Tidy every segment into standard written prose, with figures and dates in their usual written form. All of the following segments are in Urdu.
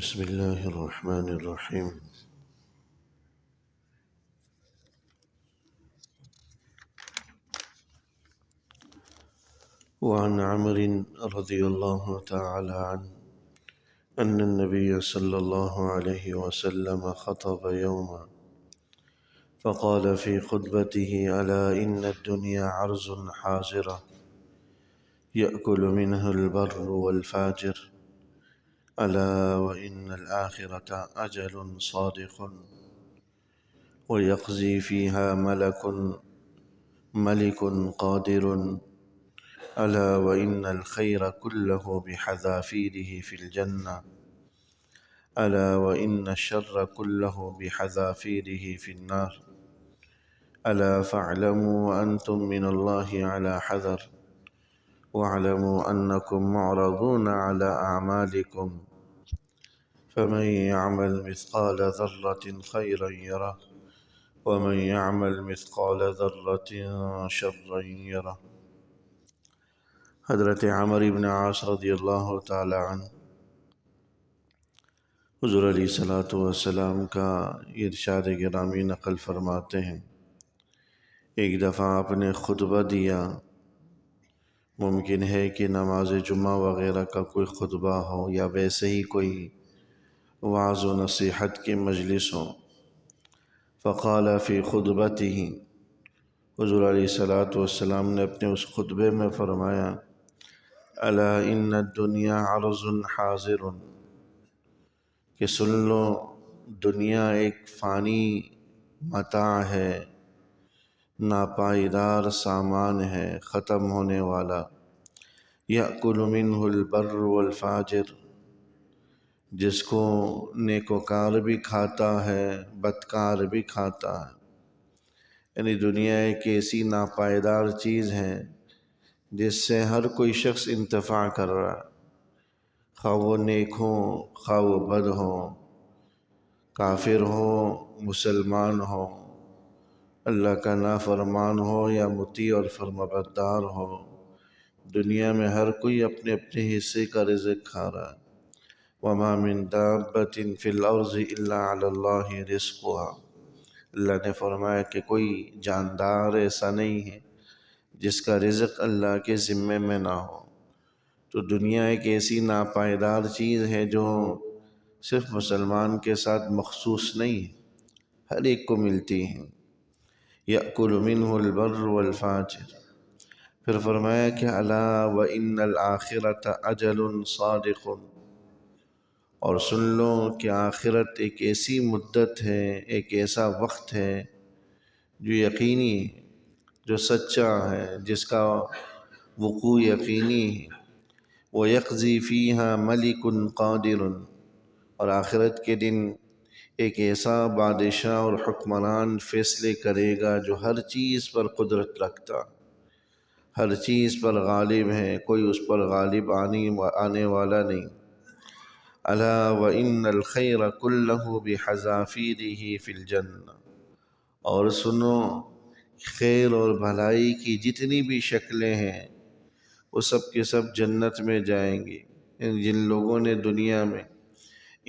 بسم الله الرحمن الرحيم. وعن عمرو رضي الله تعالى عنه أن النبي صلى الله عليه وسلم خطب يوما فقال في خطبته: ألا إن الدنيا عرض حاضرة يأكل منه البر والفاجر، ألا وإن الآخرة أجل صادق ويقضي فيها ملك قادر، ألا وإن الخير كله بحذافيره في الجنة، ألا وإن الشر كله بحذافيره في النار، ألا فاعلموا أنتم من الله على حذر، واعلموا أنكم معرضون على أعمالكم، فمن يعمل مثقال ذرة خيرا يره ومن يعمل مثقال ذرة شرا يره۔ حضرت عمرو بن عاص رضی اللہ تعالی عنہ حضور علیہ الصلوۃ والسلام کا ارشاد گرامی نقل فرماتے ہیں، ایک دفعہ آپ نے خطبہ دیا۔ ممکن ہے کہ نماز جمعہ وغیرہ کا کوئی خطبہ ہو یا ویسے ہی کوئی وعظ و نصیحت کی مجلس ہو۔ فقال فی خطبتہ، حضور علیہ الصلوۃ والسلام نے اپنے اس خطبے میں فرمایا: الا ان الدنیا عرض حاضر، کہ سن لو دنیا ایک فانی متاع ہے، ناپائیدار سامان ہے، ختم ہونے والا۔ یأکل منہ البر والفاجر، جس کو نیکوکار بھی کھاتا ہے، بدکار بھی کھاتا ہے۔ یعنی دنیا ایک ایسی ناپائیدار چیز ہے جس سے ہر کوئی شخص انتفاع کر رہا ہے، خواہ وہ نیک ہو خواہ وہ بد ہو، کافر ہو مسلمان ہو، اللہ کا نافرمان ہو یا مطیع اور فرمانبردار ہو، دنیا میں ہر کوئی اپنے اپنے حصے کا رزق کھا رہا ہے۔ وَمَا مِن دَابَّةٍ فِي الْأَرْضِ إِلَّا عَلَى اللَّهِ رِزْقُهَا، اللہ نے فرمایا کہ کوئی جاندار ایسا نہیں ہے جس کا رزق اللہ کے ذمے میں نہ ہو۔ تو دنیا ایک ایسی ناپائیدار چیز ہے جو صرف مسلمان کے ساتھ مخصوص نہیں ہے، ہر ایک کو ملتی ہے۔ یأکل منہ البر والفاجر، پھر فرمایا کہ الا وإن الآخرۃ اجل صادق، اور سن لو کہ آخرت ایک ایسی مدت ہے، ایک ایسا وقت ہے جو یقینی ہے، جو سچا ہے، جس کا وقوع یقینی ہے۔ وَيَقْضِي فِيهَا مَلِكٌ قَادِرٌ، اور آخرت کے دن ایک ایسا بادشاہ اور حکمران فیصلے کرے گا جو ہر چیز پر قدرت رکھتا، ہر چیز پر غالب ہے، کوئی اس پر غالب آنے والا نہیں۔ الا وَإِنَّ الْخَيْرَ كُلَّهُ بِحَذَافِيرِهِ فِي الْجَنَّةِ، اور سنو خیر اور بھلائی کی جتنی بھی شکلیں ہیں وہ سب کے سب جنت میں جائیں گی۔ جن لوگوں نے دنیا میں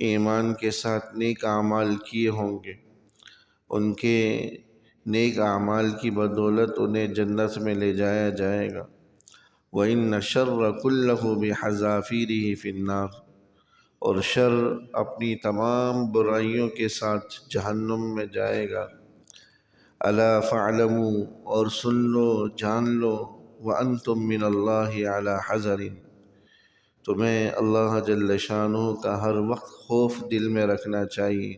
ایمان کے ساتھ نیک اعمال کیے ہوں گے، ان کے نیک اعمال کی بدولت انہیں جنت میں لے جایا جائے گا۔ وَإِنَّ الشَّرَّ كُلَّهُ بِحَذَافِيرِهِ فِي النَّارِ، اور شر اپنی تمام برائیوں کے ساتھ جہنم میں جائے گا۔ الا فاعلموا، اور سن لو جان لو، وانتم من اللہ علی حذر، تمہیں اللہ جل شانہ کا ہر وقت خوف دل میں رکھنا چاہیے۔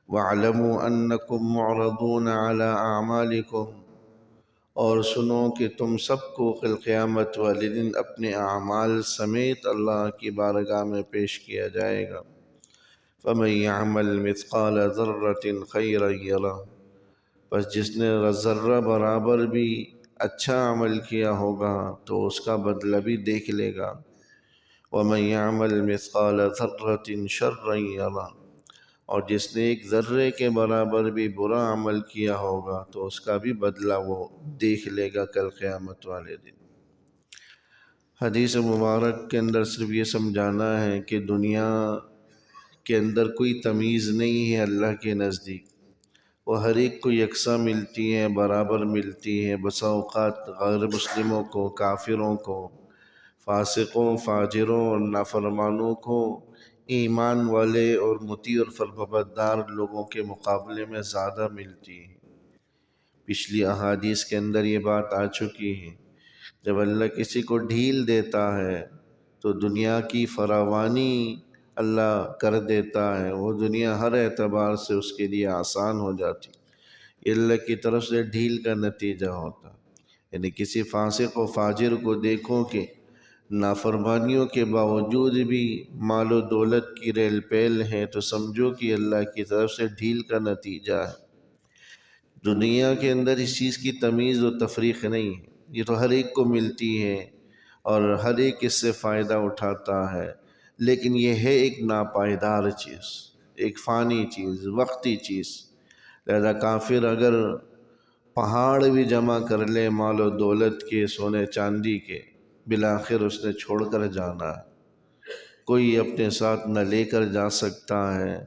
واعلموا انکم معرضون علی اعمالکم، اور سنو کہ تم سب کو کل قیامت والے دن اپنے اعمال سمیت اللہ کی بارگاہ میں پیش کیا جائے گا۔ فمن یعمل مثقال ذرۃ خیرا یرہ، بس جس نے ذرہ برابر بھی اچھا عمل کیا ہوگا تو اس کا بدلہ بھی دیکھ لے گا۔ وَمَن يَعْمَلْ مِثْقَالَ ذَرَّةٍ شَرًّا يَرَهُ، اور جس نے ایک ذرے کے برابر بھی برا عمل کیا ہوگا تو اس کا بھی بدلہ وہ دیکھ لے گا کل قیامت والے دن۔ حدیث مبارک کے اندر صرف یہ سمجھانا ہے کہ دنیا کے اندر کوئی تمیز نہیں ہے اللہ کے نزدیک، وہ ہر ایک کو یکساں ملتی ہیں، برابر ملتی ہیں۔ بسا اوقات غیر مسلموں کو، کافروں کو، فاسقوں، فاجروں اور نافرمانوں کو ایمان والے اور مطیع اور فرمانبردار لوگوں کے مقابلے میں زیادہ ملتی ہیں۔ پچھلی احادیث کے اندر یہ بات آ چکی ہے، جب اللہ کسی کو ڈھیل دیتا ہے تو دنیا کی فراوانی اللہ کر دیتا ہے، وہ دنیا ہر اعتبار سے اس کے لیے آسان ہو جاتی، یہ اللہ کی طرف سے ڈھیل کا نتیجہ ہوتا۔ یعنی کسی فاسق و فاجر کو دیکھو کہ نافرمانیوں کے باوجود بھی مال و دولت کی ریل پیل ہے، تو سمجھو کہ اللہ کی طرف سے ڈھیل کا نتیجہ ہے۔ دنیا کے اندر اس چیز کی تمیز و تفریق نہیں ہے، یہ تو ہر ایک کو ملتی ہے اور ہر ایک اس سے فائدہ اٹھاتا ہے، لیکن یہ ہے ایک ناپائیدار چیز، ایک فانی چیز، وقتی چیز۔ لہذا کافر اگر پہاڑ بھی جمع کر لے مال و دولت کے، سونے چاندی کے، بالآخر اس نے چھوڑ کر جانا ہے، کوئی اپنے ساتھ نہ لے کر جا سکتا ہے،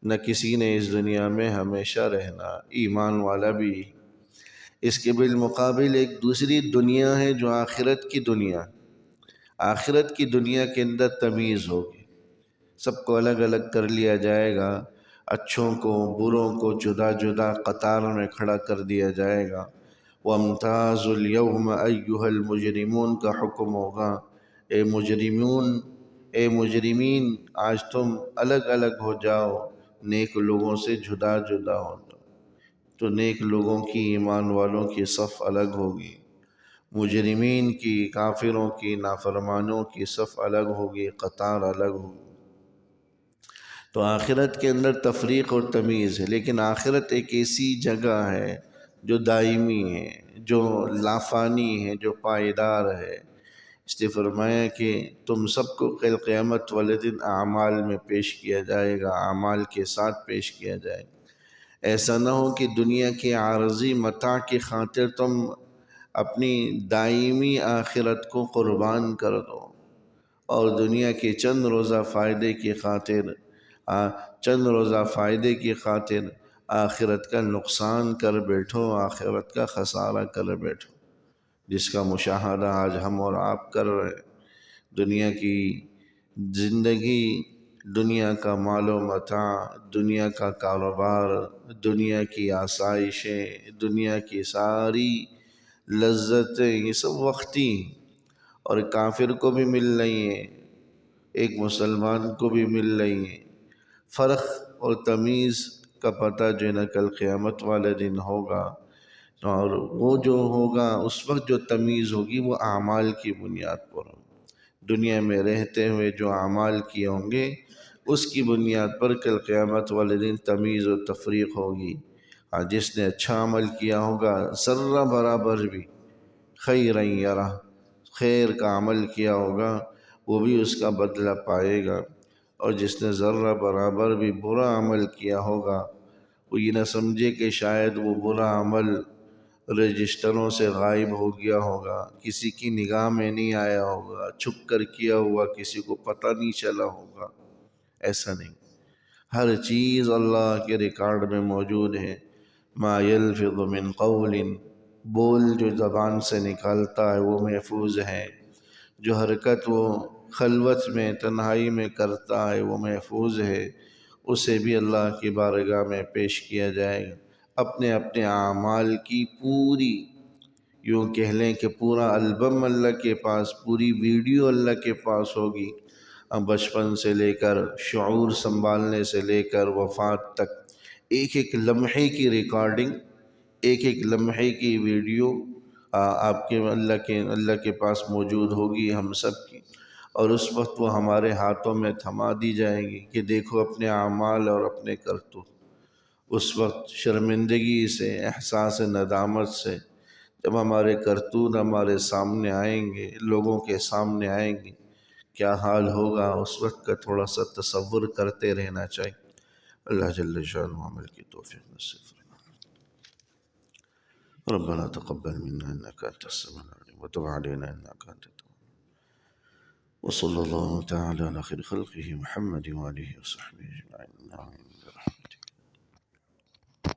نہ کسی نے اس دنیا میں ہمیشہ رہنا، ایمان والا بھی۔ اس کے بالمقابل ایک دوسری دنیا ہے جو آخرت کی دنیا، آخرت کی دنیا کے اندر تمیز ہوگی، سب کو الگ الگ کر لیا جائے گا، اچھوں کو بروں کو جدا جدا قطار میں کھڑا کر دیا جائے گا۔ وَامْتَازُوا الْيَوْمَ أَيُّهَا الْمُجْرِمُونَ کا حکم ہوگا، اے مجرمون، اے مجرمین، آج تم الگ الگ ہو جاؤ، نیک لوگوں سے جدا جدا ہو جاؤ۔ تو نیک لوگوں کی، ایمان والوں کی صف الگ ہوگی، مجرمین کی، کافروں کی، نافرمانوں کی صف الگ ہوگی، قطار الگ ہوگی۔ تو آخرت کے اندر تفریق اور تمیز ہے، لیکن آخرت ایک ایسی جگہ ہے جو دائمی ہے، جو لافانی ہے، جو پائیدار ہے۔ اس نے فرمایا کہ تم سب کو کل قیامت والے دن اعمال میں پیش کیا جائے گا، اعمال کے ساتھ پیش کیا جائے گا۔ ایسا نہ ہو کہ دنیا کے عارضی متاع کی خاطر تم اپنی دائمی آخرت کو قربان کر دو اور دنیا کے چند روزہ فائدے کی خاطر آخرت کا نقصان کر بیٹھو، آخرت کا خسارہ کر بیٹھو، جس کا مشاہدہ آج ہم اور آپ کر رہے ہیں۔ دنیا کی زندگی، دنیا کا مال و متاع، دنیا کا کاروبار، دنیا کی آسائشیں، دنیا کی ساری لذتیں، یہ سب وقتی ہیں اور کافر کو بھی مل رہی ہیں، ایک مسلمان کو بھی مل رہی ہیں۔ فرق اور تمیز کا پتہ جو ہے نا کل قیامت والے دن ہوگا، اور وہ جو ہوگا اس وقت جو تمیز ہوگی وہ اعمال کی بنیاد پر ہوگی۔ دنیا میں رہتے ہوئے جو اعمال کیے ہوں گے اس کی بنیاد پر کل قیامت والے دن تمیز و تفریق ہوگی۔ جس نے اچھا عمل کیا ہوگا ذرہ برابر بھی، خیرًا یرہ، خیر کا عمل کیا ہوگا وہ بھی اس کا بدلہ پائے گا، اور جس نے ذرہ برابر بھی برا عمل کیا ہوگا وہ یہ نہ سمجھے کہ شاید وہ برا عمل رجسٹروں سے غائب ہو گیا ہوگا، کسی کی نگاہ میں نہیں آیا ہوگا، چھپ کر کیا ہوا کسی کو پتہ نہیں چلا ہوگا، ایسا نہیں۔ ہر چیز اللہ کے ریکارڈ میں موجود ہے۔ ما یلفظ من قول، بول جو زبان سے نکالتا ہے وہ محفوظ ہے، جو حرکت وہ خلوت میں تنہائی میں کرتا ہے وہ محفوظ ہے، اسے بھی اللہ کی بارگاہ میں پیش کیا جائے گا۔ اپنے اپنے اعمال کی پوری، یوں کہہ لیں کہ پورا البم اللہ کے پاس، پوری ویڈیو اللہ کے پاس ہوگی، بچپن سے لے کر شعور سنبھالنے سے لے کر وفات تک، ایک ایک لمحے کی ریکارڈنگ، ایک ایک لمحے کی ویڈیو آپ کے اللہ کے پاس موجود ہوگی، ہم سب کی، اور اس وقت وہ ہمارے ہاتھوں میں تھما دی جائے گی کہ دیکھو اپنے اعمال اور اپنے کرتوت۔ اس وقت شرمندگی سے، احساس ندامت سے جب ہمارے کرتوت ہمارے سامنے آئیں گے، لوگوں کے سامنے آئیں گے، کیا حال ہوگا اس وقت کا تھوڑا سا تصور کرتے رہنا چاہیے۔ اللہ جل شانہ عمل کی توفیق نصیب فرمائے۔ ربنا تقبل منا انك انت السميع العليم وتب علينا انك انت التواب وصلى الله تعالى على خير خلقه محمد وآله وصحبه أجمعين. آمين.